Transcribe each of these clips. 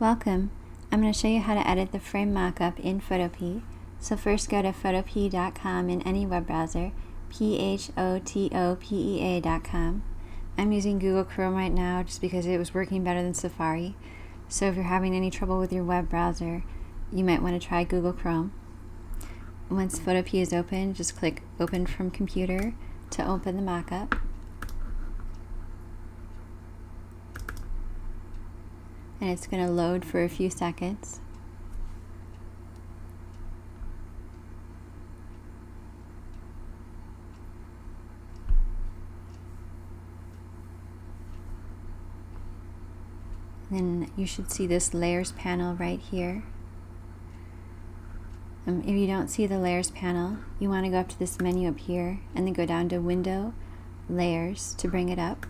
Welcome. I'm going to show you how to edit the frame mockup in Photopea. So first go to photopea.com in any web browser, photopea.com. I'm using Google Chrome right now just because it was working better than Safari. So if you're having any trouble with your web browser, you might want to try Google Chrome. Once Photopea is open, just click Open from Computer to open the mockup. And it's going to load for a few seconds. Then you should see this layers panel right here. If you don't see the layers panel, you want to go up to this menu up here and then go down to Window, Layers to bring it up.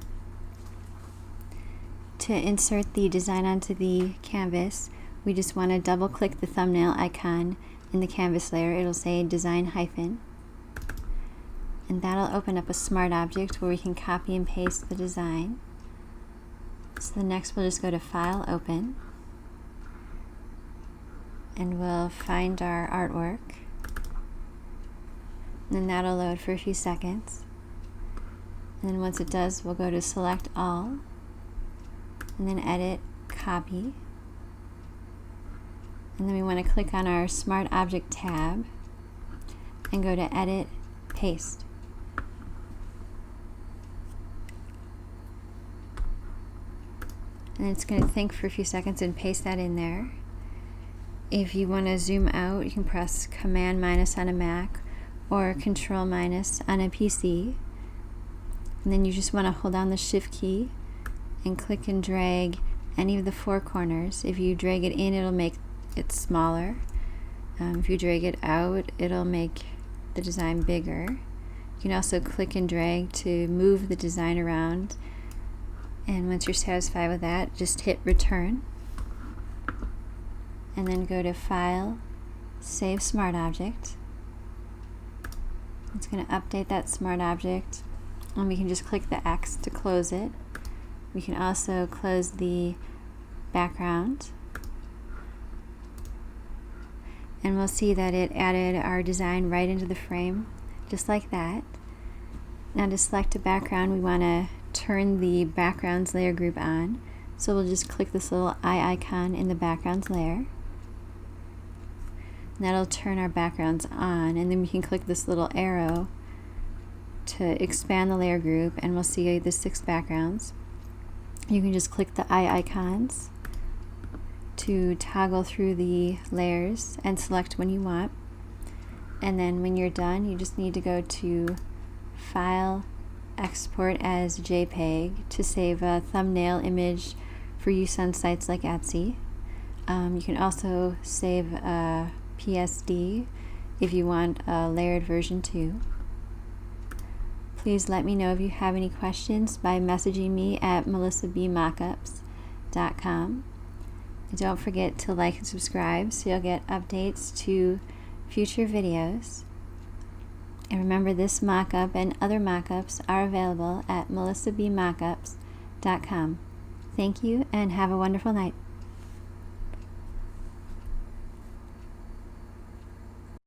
To insert the design onto the canvas, we just want to double click the thumbnail icon in the canvas layer. It'll say Design Hyphen. And that'll open up a smart object where we can copy and paste the design. So the next we'll just go to File, Open. And we'll find our artwork. And then that'll load for a few seconds. And then once it does, we'll go to Select All. And then Edit, Copy. And then we want to click on our Smart Object tab and go to Edit, Paste. And it's going to think for a few seconds and paste that in there. If you want to zoom out, you can press Command minus on a Mac or Control minus on a PC. And then you just want to hold down the Shift key and click and drag any of the four corners. If you drag it in, it'll make it smaller. If you drag it out, it'll make the design bigger. You can also click and drag to move the design around. And once you're satisfied with that, just hit Return. And then go to File, Save Smart Object. It's going to update that smart object. And we can just click the X to close it. We can also close the background. And we'll see that it added our design right into the frame, just like that. Now to select a background, we want to turn the backgrounds layer group on. So we'll just click this little eye icon in the backgrounds layer. And that'll turn our backgrounds on, and then we can click this little arrow to expand the layer group, and we'll see the 6 backgrounds. You can just click the eye icons to toggle through the layers and select one you want. And then when you're done, you just need to go to File, Export as JPEG to save a thumbnail image for use on sites like Etsy. You can also save a PSD if you want a layered version too. Please let me know if you have any questions by messaging me at melissabmockups.com. And don't forget to like and subscribe so you'll get updates to future videos. And remember, this mockup and other mockups are available at melissabmockups.com. Thank you and have a wonderful night.